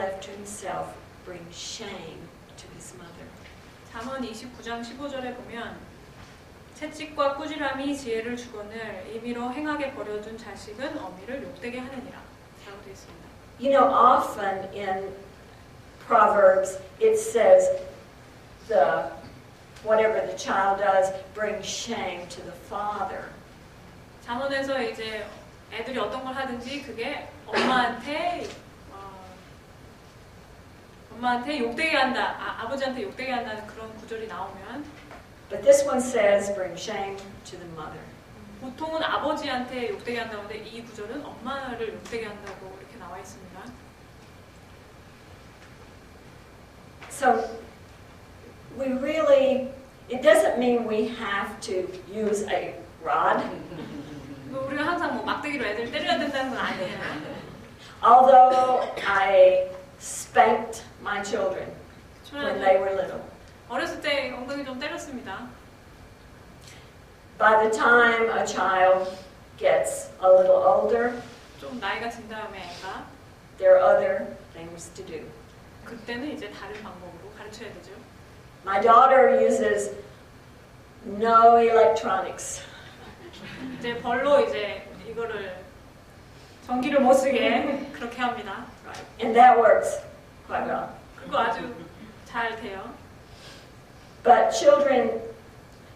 left to himself brings shame to his mother. 잠언 29장 15절에 보면 채찍과 꾸지람이 지혜를 주거늘 임의로 행하게 버려둔 자식은 어미를 욕되게 하느니라 라고 되어 있습니다. You know, often in Proverbs it says whatever the child does brings shame to the father. 잠언에서 이제 애들이 어떤 걸 하든지 그게 엄마한테 욕되게 한다, 아버지한테 욕되게 한다는 그런 구절이 나오면 But this one says bring shame to the mother. 보통은 아버지한테 욕되게 한다고 하는데 이 구절은 엄마를 욕되게 한다고 이렇게 나와 있습니다. So we really, it doesn't mean we have to use a rod. 우리가 항상 뭐 막대기로 애들 때려야 된다는 건 아니에요. Although I spanked my children when they were little. 어렸을 때 엉덩이 좀 때렸습니다. By the time a child gets a little older, 좀 나이가 든 다음에 애가 there are other things to do. 그때는 이제 다른 방법으로 가르쳐야 되죠. My daughter uses no electronics. 이제 벌로 이제 이거를 전기를 못 쓰게 그렇게 합니다. And that works quite well. 그거 아주 잘 돼요. But children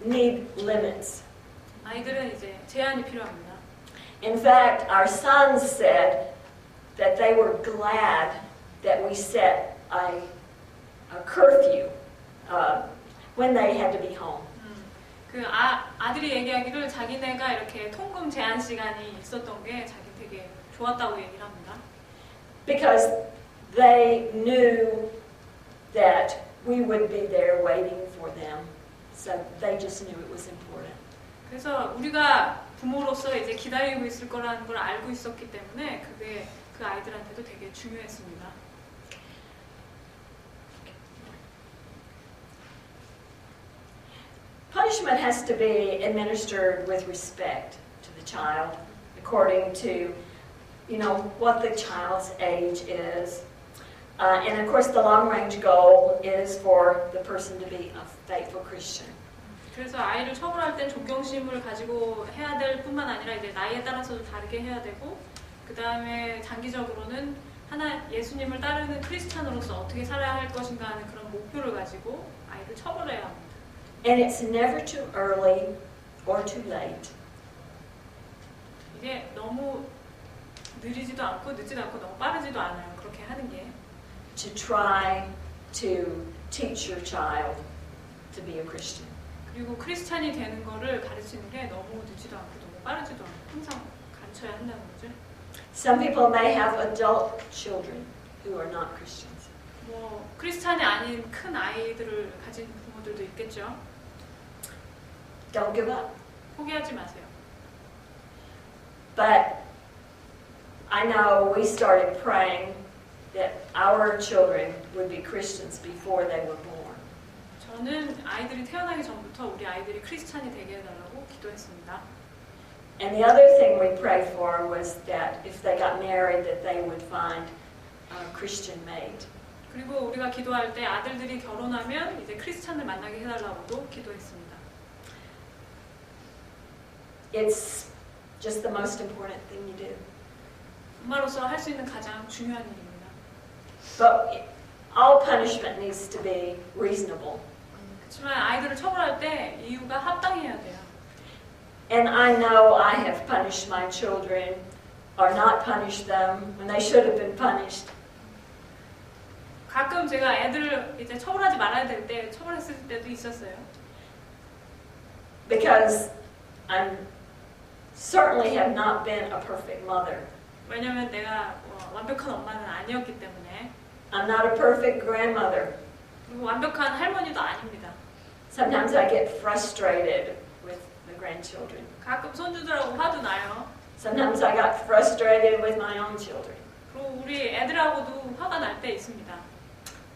need limits. 아이들은 이제 제한이 필요합니다. In fact, our sons said that they were glad that we set a curfew when they had to be home. 그 아들이 얘기하기를 자기네가 이렇게 통금 제한 시간이 있었던 게 자기 되게 좋았다고 얘기를 합니다. Because they knew that we would be there waiting for them. So they just knew it was important. 그래서 우리가 부모로서 이제 기다리고 있을 거라는 걸 알고 있었기 때문에 그게 그 아이들한테도 되게 중요했습니다. Punishment has to be administered with respect to the child, according to, you know, what the child's age is. And of course, the long-range goal is for the person to be a faithful Christian. 그래서 아이를 처벌할 땐 존경심을 가지고 해야 될 뿐만 아니라 이제 나이에 따라서도 다르게 해야 되고 그 다음에 장기적으로는 예수님을 따르는 크리스찬으로서 어떻게 살아야 할 것인가 하는 그런 목표를 가지고 아이를 처벌해야 합니다. And it's never too early or too late. 이게 너무 느리지도 않고 늦지도 않고 너무 빠르지도 않아요. 그렇게 하는 게. To try to teach your child to be a Christian. 그리고 크리스찬이 되는 거를 가르치는 게 너무 늦지도 않고 너무 빠르지도 않고 항상 가르쳐야 한다는 거죠. Some people may have adult children who are not Christians. 뭐 크리스찬이 아닌 큰 아이들을 가진 부모들도 있겠죠. Don't give up. 포기하지 마세요. But I know we started praying that our children would be Christians before they were born. 저는 아이들이 태어나기 전부터 우리 아이들이 크리스찬이 되게 해달라고 기도했습니다. And the other thing we prayed for was that if they got married, that they would find a Christian mate. 그리고 우리가 기도할 때 아들들이 결혼하면 이제 크리스찬을 만나게 해달라고도 기도했습니다. It's just the most important thing you do. 엄마로서 할 수 있는 가장 중요한 일입니다. But all punishment needs to be reasonable. 그렇지만 아이들을 처벌할 때 이유가 합당해야 돼요. And I know I have punished my children or not punished them when they should have been punished. 가끔 제가 애들을 이제 처벌하지 말아야 될 때 처벌했을 때도 있었어요. Because I certainly have not been a perfect mother. 왜냐면 내가 완벽한 엄마는 아니었기 때문에. I'm not a perfect grandmother. 그리고 완벽한 할머니도 아닙니다. Sometimes I get frustrated with the grandchildren. 가끔 손주들하고 화도 나요. Sometimes I got frustrated with my own children. 그리고 우리 애들하고도 화가 날 때 있습니다.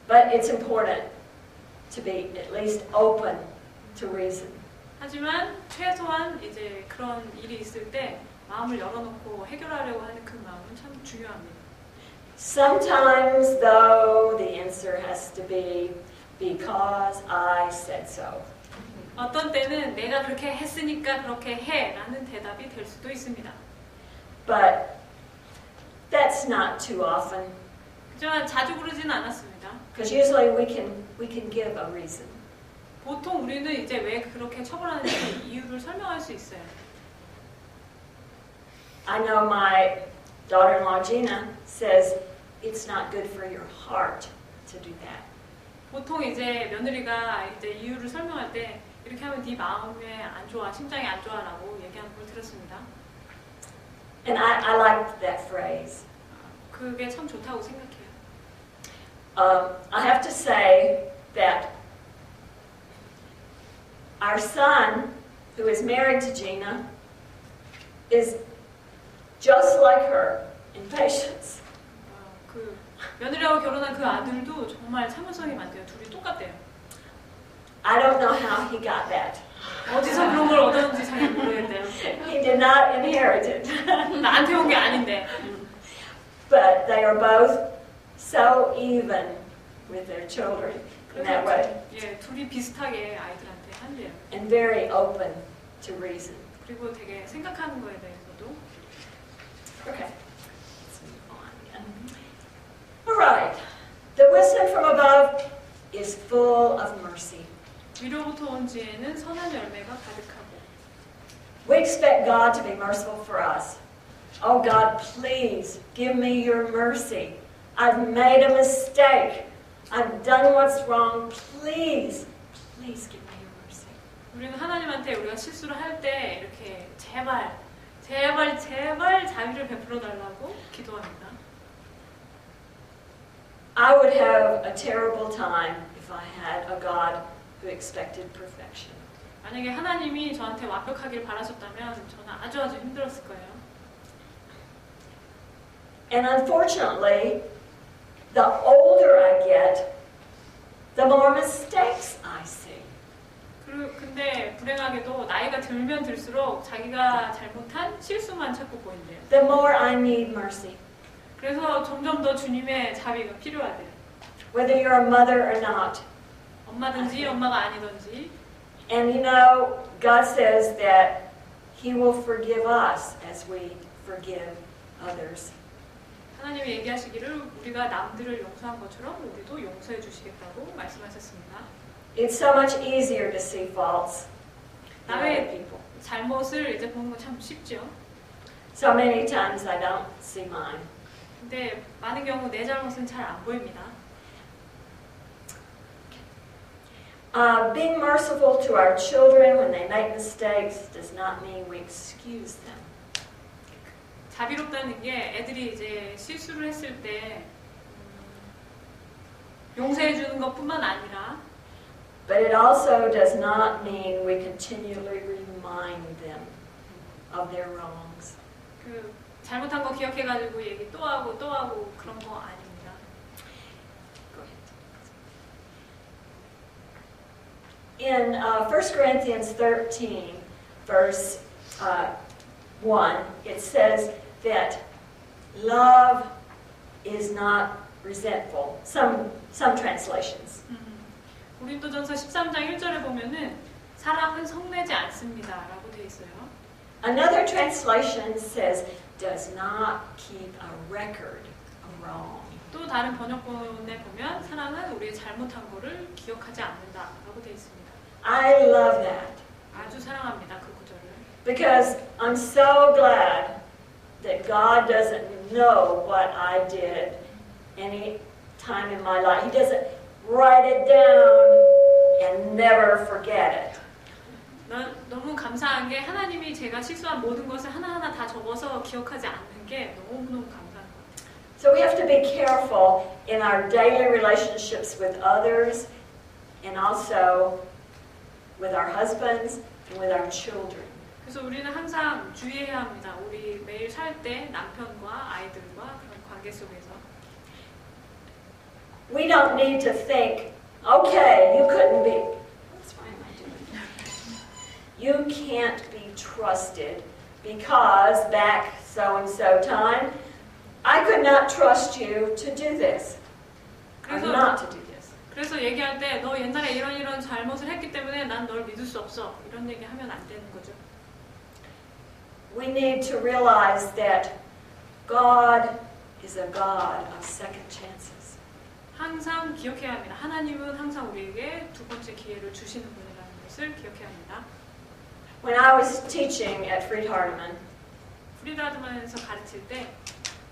But it's important to be at least open to reason. 하지만 최소한 이제 그런 일이 있을 때 마음을 열어놓고 해결하려고 하는 그 마음은 참 중요합니다. Sometimes, though, the answer has to be because I said so. 어떤 때는 내가 그렇게 했으니까 그렇게 해라는 대답이 될 수도 있습니다. But that's not too often, 하지만 자주 그러지는 않았습니다. because usually we can give a reason. 보통 우리는 이제 왜 그렇게 처벌하는지 이유를 설명할 수 있어요. I know my daughter-in-law Gina says it's not good for your heart to do that. 보통 이제 며느리가 이제 이유를 설명할 때 이렇게 하면 네 마음에 안 좋아, 심장이 안 좋아라고 얘기하는 걸 들었습니다. And I liked that phrase. 그게 참 좋다고 생각해요. I have to say that our son, who is married to Gina, is just like her in patience. 그 며느리하고 결혼한 그 아들도 정말 참을성이 많대요. 둘이 똑같대요. I don't know how he got that. 어디서 그런 걸 얻었는지 잘 모르겠대요. He did not inherit it. 나한테 온 게 아닌데. But they are both so even with their children in that way. 예, 둘이 비슷하게 아이들한테 한대요. And very open to reason. 그리고 되게 생각하는 거에 대해서도. Okay. Let's move on again. All right. The wisdom from above is full of mercy. 위로부터 온 지혜는 선한 열매가 가득하고. We expect God to be merciful for us. Oh God, please give me your mercy. I've made a mistake. I've done what's wrong. Please, please give me your mercy. 우리는 하나님한테 우리가 실수를 할 때 이렇게 제발 자비를 베풀어 달라고 기도합니다. I would have a terrible time if I had a God who expected perfection. 만약에 하나님이 저한테 완벽하길 바라셨다면 저는 아주 힘들었을 거예요. And unfortunately, the older I get, the more mistakes I see. 근데 불행하게도 나이가 들면 들수록 자기가 잘못한 실수만 자꾸 보인대요. The more I need mercy. 그래서 점점 더 주님의 자비가 필요하대요. Whether you're a mother or not. 엄마든지 엄마가 아니든지. And you know, God says that He will forgive us as we forgive others. 하나님이 얘기하시기를 우리가 남들을 용서한 것처럼 우리도 용서해 주시겠다고 말씀하셨습니다. It's so much easier to see faults in other 남의 people. 잘못을 이제 보는 건 참 쉽죠. So many times I don't see mine. 근데 많은 경우 내 잘못은 잘 안 보입니다. Being merciful to our children when they make mistakes does not mean we excuse them. 자비롭다는 게 애들이 이제 실수를 했을 때 용서해 주는 것뿐만 아니라 But it also does not mean we continually remind them of their wrongs. 그 잘못한 거 기억해가지고 얘기 또 하고 그런 거 아닙니다. Go ahead. In 1 Corinthians 13, verse 1, it says that love is not resentful. Some translations. 고린도전서 13장 1절에 보면은 사랑은 성내지 않습니다라고 돼 있어요. Another translation says does not keep a record of wrong. 또 다른 번역본에 보면 사랑은 우리의 잘못한 거를 기억하지 않는다라고 돼 있습니다. I love that 아주 사랑합니다 그 구절을. because I'm so glad that God doesn't know what I did any time in my life. He doesn't write it down and never forget it. 너무 감사한 게 하나님이 제가 실수한 모든 것을 하나하나 다 적어서 기억하지 않는 게 너무너무 감사한 것 같아요. So we have to be careful in our daily relationships with others and also with our husbands and with our children. 그래서 우리는 항상 주의해야 합니다. 우리 매일 살 때 남편과 아이들과 그런 관계 속에서. We don't need to think, okay, you couldn't be. Why am I doing that? You can't be trusted because back so-and-so time, I could not trust you to do this, or 그래서 not to do this. 그래서 얘기할 때 너 옛날에 이런 잘못을 했기 때문에 난 널 믿을 수 없어. 이런 얘기 하면 안 되는 거죠. We need to realize that God is a God of second chances. 항상 기억해야 합니다. 하나님은 항상 우리에게 두 번째 기회를 주시는 분이라는 것을 기억해야 합니다. When I was teaching at Freed-Hardeman, 프리드하드만에서 가르칠 때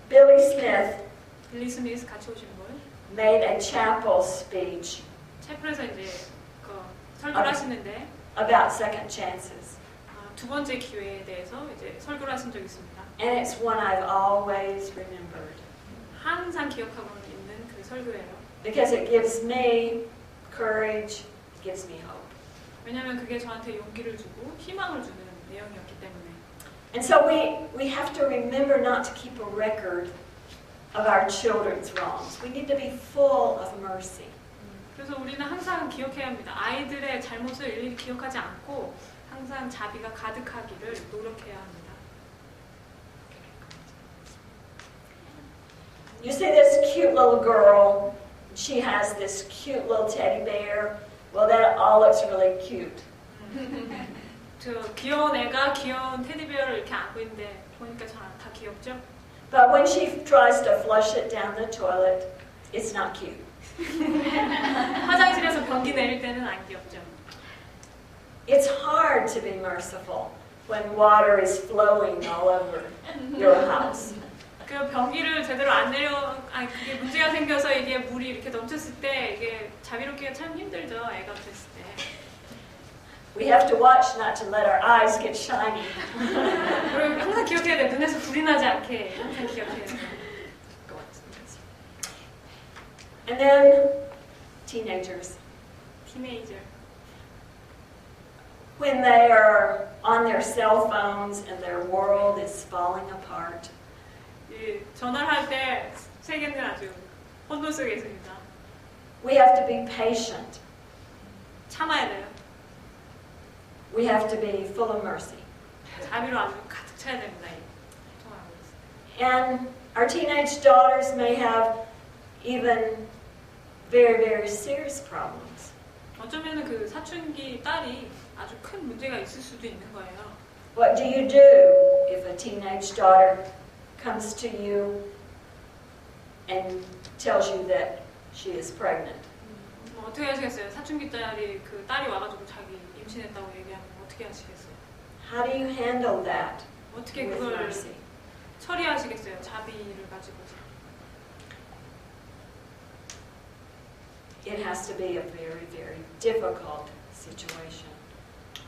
Billy Smith 빌리 스미스 같이 오신 분 made a chapel speech 채플에서 이제 그 설교를 하시는데 about second chances. 두 번째 기회에 대해서 이제 설교를 하신 적이 있습니다. And it's one I've always remembered 항상 기억하고 있는 그 설교예요. because it gives me courage, it gives me hope. 왜냐하면 그게 저한테 용기를 주고 희망을 주는 내용이었기 때문에. And so we have to remember not to keep a record of our children's wrongs. We need to be full of mercy. 그래서 우리는 항상 기억해야 합니다. 아이들의 잘못을 일일이 기억하지 않고 항상 자비가 가득하기를 노력해야 합니다. You see this cute little girl, she has this cute little teddy bear. Well, that all looks really cute. 저 귀여운 애가 귀여운 테디베어를 이렇게 안고 있는데 보니까 다 귀엽죠? But when she tries to flush it down the toilet, it's not cute. 화장실에서 변기 내릴 때는 안 귀엽죠. It's hard to be merciful when water is flowing all over your house. 그 변기를 제대로 안 그게 문제가 생겨서 이게 물이 이렇게 넘쳤을 때 이게 자비롭기가 참 힘들죠. 애가 됐을 때. We have to watch not to let our eyes get shiny. 그리고 항상 기억해야 돼. 눈에서 불이 나지 않게 항상 기억해야 돼. And then teenagers. 티네이저. When they are on their cell phones and their world is falling apart. 이 전화를 할 때 세계는 아주 혼돈 속에 있습니다. We have to be patient. 참아야 돼요. We have to be full of mercy. 자비로 아주 가득 차야 됩니다. 이 통화하고 있을 때. And our teenage daughters may have even very, very serious problems. 어쩌면 그 사춘기 딸이 아주 큰 문제가 있을 수도 있는 거예요. What do you do if a teenage daughter comes to you and tells you that she is pregnant? 뭐 어떻게 하시겠어요? 사춘기 딸이 그 딸이 와가지고 자기 임신했다고 얘기하면 어떻게 하시겠어요? How do you handle that 어떻게 with 그걸 mercy? 처리하시겠어요? 자비를 가지고서. It has to be a very, very difficult situation.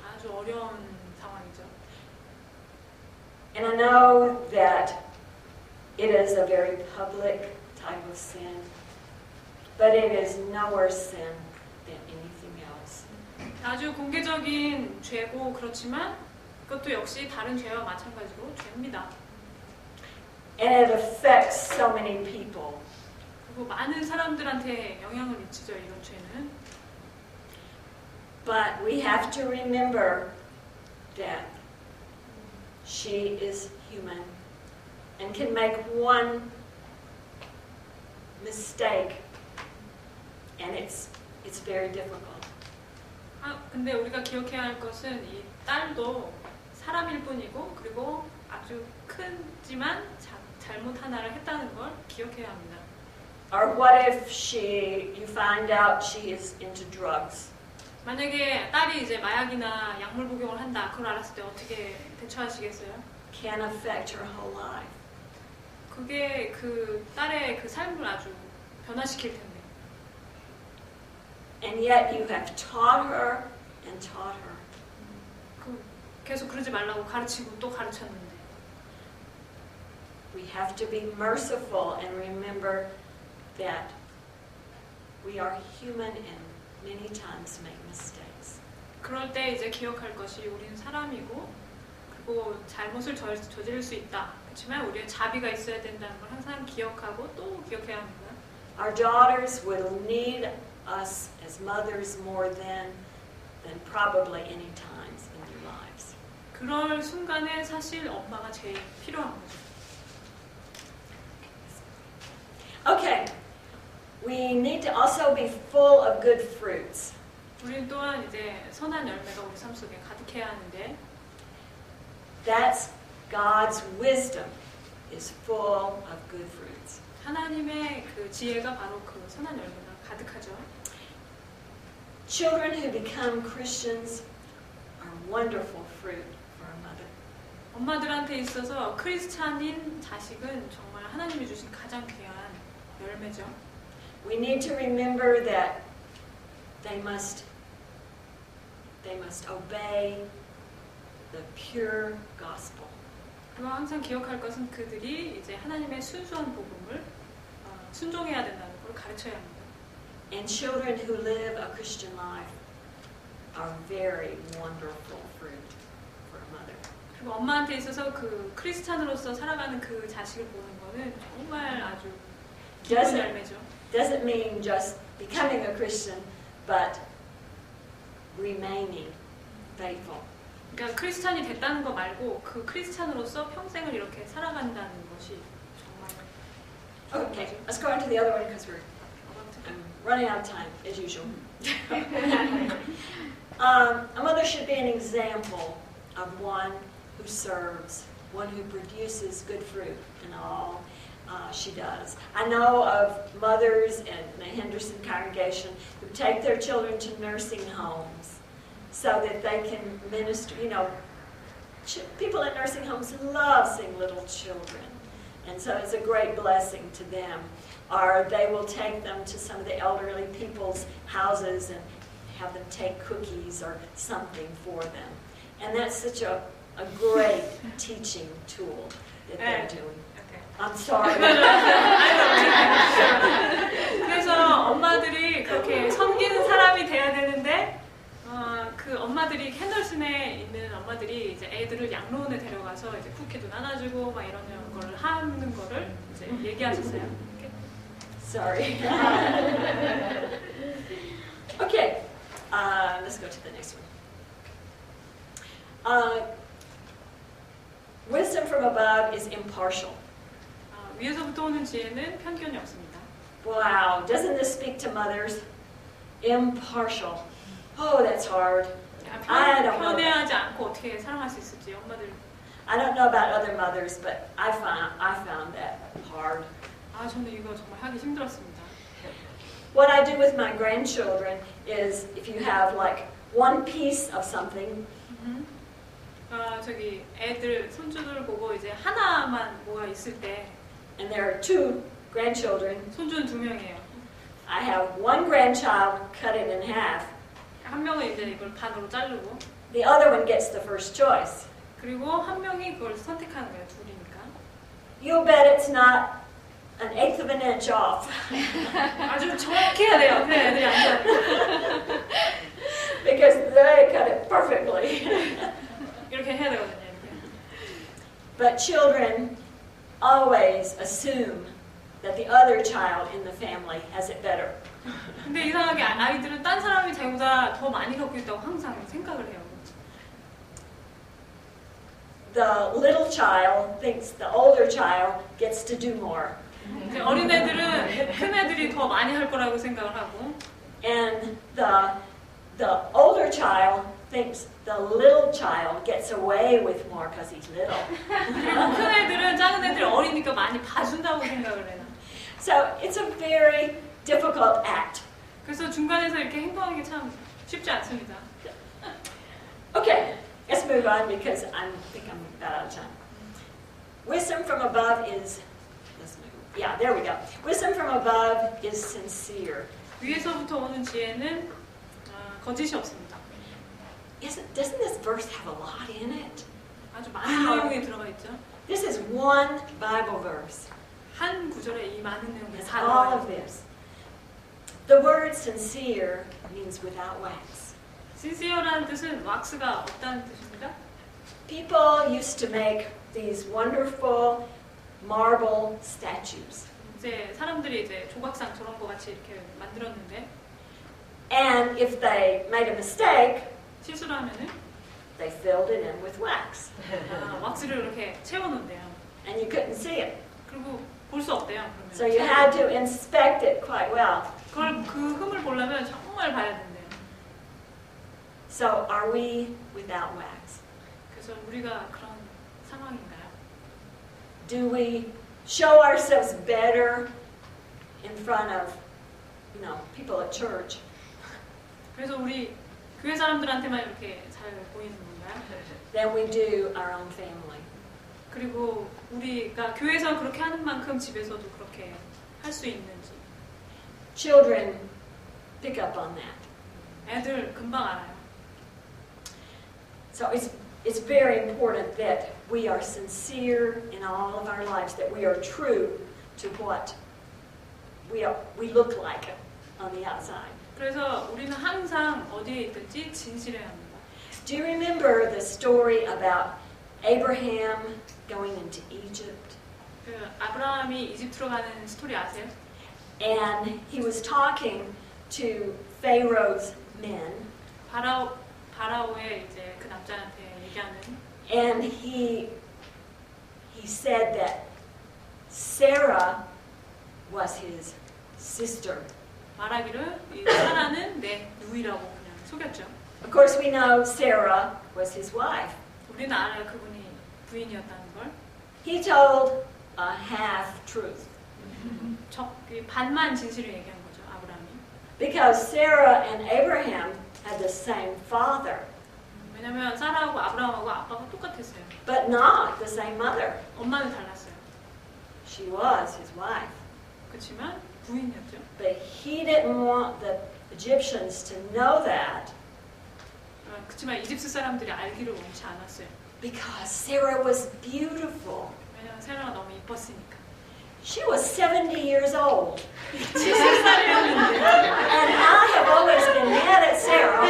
아주 어려운 상황이죠. And I know that it is a very public type of sin, but it is no worse sin than anything else. 아주 공개적인 죄고 그렇지만 그것도 역시 다른 죄와 마찬가지로 죄입니다. And it affects so many people. 그리고 많은 사람들한테 영향을 미치죠, 이런 죄는. But we have to remember that she is human and can make one mistake, and it's very difficult. 근데 우리가 기억해야 할 것은 이 딸도 사람일 뿐이고 그리고 아주 크지만 잘못 하나를 했다는 걸 기억해야 합니다. Or what if you find out she is into drugs? 만약에 딸이 이제 마약이나 약물 복용을 한다, 그걸 알았을 때 어떻게 대처하시겠어요? Can affect her whole life. 그게 그 딸의 그 삶을 아주 변화시킬 텐데. And yet you have taught her and taught her. 계속 그러지 말라고 가르치고 또 가르쳤는데. We have to be merciful and remember that we are human and many times make mistakes. 그럴 때 이제 기억할 것이 우리는 사람이고 그리고 잘못을 저지를 수 있다. 그렇지만 우리의 자비가 있어야 된다는 걸 항상 기억하고 또 기억해야 합니다. Our daughters will need us as mothers more than probably any times in their lives. 그럴 순간에 사실 엄마가 제일 필요한 거죠. Okay, we need to also be full of good fruits. 우리는 또한 이제 선한 열매가 우리 삶 속에 가득해야 하는데 That's God's wisdom is full of good fruits. 하나님의 그 지혜가 바로 그 선한 열매가 가득하죠. Children who become Christians are wonderful fruit for a mother. 엄마들한테 있어서 크리스찬인 자식은 정말 하나님이 주신 가장 귀한 열매죠. We need to remember that they must obey the pure gospel. 그리고 항상 기억할 것은 그들이 이제 하나님의 순수한 복음을 순종해야 된다는 걸 가르쳐야 합니다. And children who live a Christian life are very wonderful fruit for a mother. 그리고 엄마한테 있어서 그 크리스찬으로서 살아가는 그 자식을 보는 거는 정말 아주 기쁜 열매죠. Doesn't mean just becoming a Christian, but remaining faithful. 그러니까 크리스찬이 됐다는 거 말고 그 크리스찬으로서 평생을 이렇게 살아간다는 것이 정말 Okay, let's go on to the other one because I'm running out of time as usual. A mother should be an example of one who serves, one who produces good fruit in all she does. I know of mothers in the Henderson congregation who take their children to nursing homes so that they can minister. You know, people in nursing homes love seeing little children, and so it's a great blessing to them. Or they will take them to some of the elderly people's houses and have them take cookies or something for them. And that's such a great teaching tool that they're doing. I'm sorry. 그래서 엄마들이 그렇게 섬기는 사람이 돼야 되는데 그 엄마들이 캔덜슨에 있는 엄마들이 이제 애들을 양로원에 데려가서 이제 쿠키도 나눠주고 막 이런 거를 하는 거를 이제 얘기하셨어요. Sorry. Okay, let's go to the next one. Wisdom from above is impartial. 위에서부터 오는 지혜는 편견이 없습니다. Wow, doesn't this speak to mothers? Impartial. Oh, that's hard. I don't know. 편애하지 않고 어떻게 사랑할 수 있을지 엄마들. I don't know about other mothers, but I found that hard. 저는 이거 정말 하기 힘들었습니다. What I do with my grandchildren is if you have like one piece of something. 저기 애들 손주들 보고 이제 하나만 뭐가 있을 때. And there are two grandchildren. 손주는 2명이에요. I have one grandchild, cut it in half. 한 명은 이제 이걸 반으로 자르고. The other one gets the first choice. 그리고 한 명이 그걸 선택하는 거예요, 둘이니까. You bet it's not an eighth of an inch off. 아주 정확히 해야 돼요. 그래 애들이 안 돼. Because they cut it perfectly. 이렇게 해야 되거든요. 이렇게. But children always assume that the other child in the family has it better. 근데 이상하게 아이들은 딴 사람이 자기보다 더 많이 갖고 있다고 항상 생각을 해요. The little child thinks the older child gets to do more. 어린 애들은 큰 애들이 더 많이 할 거라고 생각을 하고, and the older child thinks the little child gets away with more because he's little. 그리고 큰 애들은 작은 애들이 어리니까 많이 봐준다고 생각을 해요. So it's a very difficult act. 그래서 중간에서 이렇게 행동하는 게 참 쉽지 않습니다. Okay, let's move on because I think I'm about out of time. Wisdom from above is, let's move. Yeah, there we go. Wisdom from above is sincere. 위에서부터 오는 지혜는 거짓이 없습니다. Doesn't this verse have a lot in it? 아주 많은 내용이 들어가 있죠. This is one Bible verse. 한 구절에 이 많은 내용이 It's 다 all 들어가 of 있어요. this. The word sincere means without wax. 신시어라는 뜻은 왁스가 없다는 뜻입니다. People used to make these wonderful marble statues. 이제 사람들이 이제 조각상 저런 거 같이 이렇게 만들었는데, And if they made a mistake, 실수를 하면은 they filled it in with wax. 왁스를 이렇게 채워놓는데요. And you couldn't see it. 그리고 볼 수 없대요. So you 그러면 had to inspect it quite well. 그걸 그 흠을 보려면 정말 봐야 된대요. So are we without wax? 그래서 우리가 그런 상황인가요? Do we show ourselves better in front of, people at church 그래서 우리 교회 사람들한테만 이렇게 잘 보이는 건가요? than we do our own family? 그리고 우리가 교회에서 그렇게 하는 만큼 집에서도 그렇게 할 수 있는지. Children pick up on that. 애들 금방 알아요. So it's very important that we are sincere in all of our lives, that we are true to what we look like on the outside. 그래서 우리는 항상 어디에 있든지 진실해야 합니다. Do you remember the story about Abraham going into Egypt? 그 아브라함이 이집트로 가는 스토리 아세요? And he was talking to Pharaoh's men, 바라오의 이제 그 남자한테 얘기하는. and he said that Sarah was his sister. 말하기를 이 사라는 내 누이라고 그냥 속였죠. Of course, we know Sarah was his wife. 우리는 알아요, 그분이 부인이었다는 걸. He told a half truth 반만 진실을 얘기한 거죠, 아브라함이. because Sarah and Abraham had the same father, 왜냐면 사라하고 아브라함하고 아빠가 똑같았어요. but not the same mother. 엄마는 달랐어요. She was his wife. 그렇지만 부인이었죠. But he didn't want the Egyptians to know that 그렇지만 이집트 사람들이 알기를 원치 않았어요. because Sarah was beautiful. 왜냐면 사라가 너무 이뻤으니까. She was 70 years old. 70살이었는데. And I have always been mad at Sarah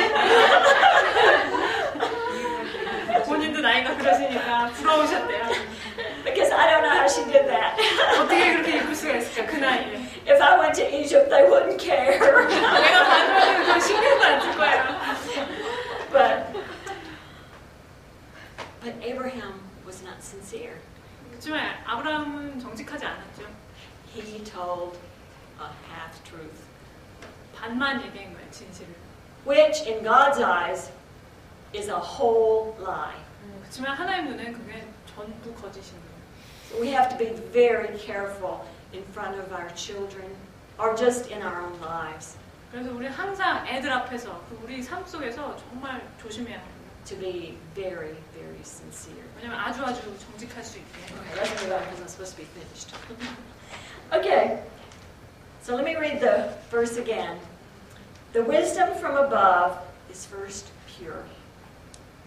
본인도 나이가 그러시니까 부러우셨대요. because I don't know how she did that. 어떻게 그렇게 예쁠 수가 있을까, 그 나이에. If I went to Egypt, they wouldn't care. 내가 가져가면 그건 신경도 안 쓸 거예요. But Abraham was not sincere. 그렇지만 아브라함은 정직하지 않았죠. He told a half truth, 반만 얘기한 거예요, 진실을. which in God's eyes is a whole lie. 그렇지만 하나님 눈엔 그게 전부 거짓인 거예요. So we have to be very careful in front of our children or just in our own lives 그래서 우리 항상 애들 앞에서 우리 삶 속에서 정말 조심해야 합니다. to be very, very sincere. 왜냐면 아주 정직할 수 있게. Okay, let's move on because I'm supposed to be finished. Okay, so let me read the verse again. The wisdom from above is first pure,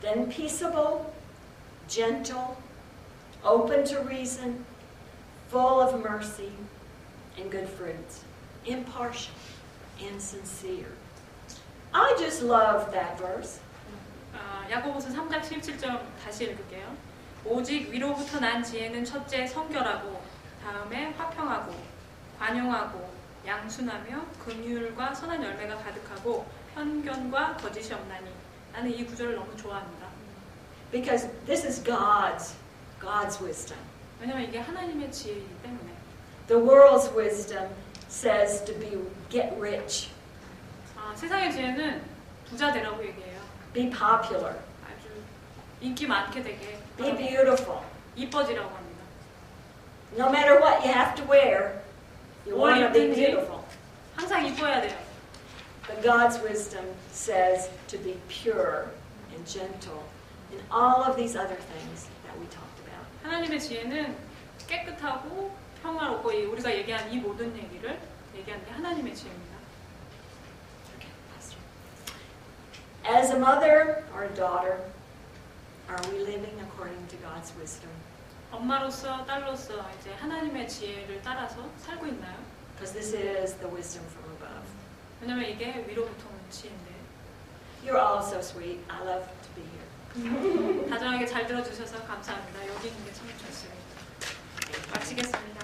then peaceable, gentle, open to reason, full of mercy and good fruits, impartial and sincere. I just love that verse. 야고보서 3장 17절 다시 읽을게요. 오직 위로부터 난 지혜는 첫째 성결하고 다음에 화평하고 관용하고 양순하며 긍휼과 선한 열매가 가득하고 편견과 거짓이 없나니. 나는 이 구절을 너무 좋아합니다. Because this is God's wisdom. 왜냐면 이게 하나님의 지혜이기 때문에. The world's wisdom says to get rich, 세상의 지혜는 부자 되라고 얘기해요. be popular, 아주 인기 많게 되게 be beautiful. 이뻐지라고 합니다. No matter what you have to wear, you 뭘 want to be 입든지 beautiful. 항상 이뻐야 돼요. But God's wisdom says to be pure and gentle and all of these other things that we talked about. 하나님의 지혜는 깨끗하고 평화롭고 우리가 얘기한 이 모든 얘기를 얘기하는 게 하나님의 지혜입니다. Okay, Pastor. As a mother or a daughter, are we living according to God's wisdom? 엄마로서 딸로서 이제 하나님의 지혜를 따라서 살고 있나요? Because this is the wisdom from above. 왜냐면 이게 위로부터 오는 지혜인데. You're all so sweet. I love to be here. 다정하게 잘 들어주셔서 감사합니다. 여기 있는 게 참 좋습니다. 마치겠습니다.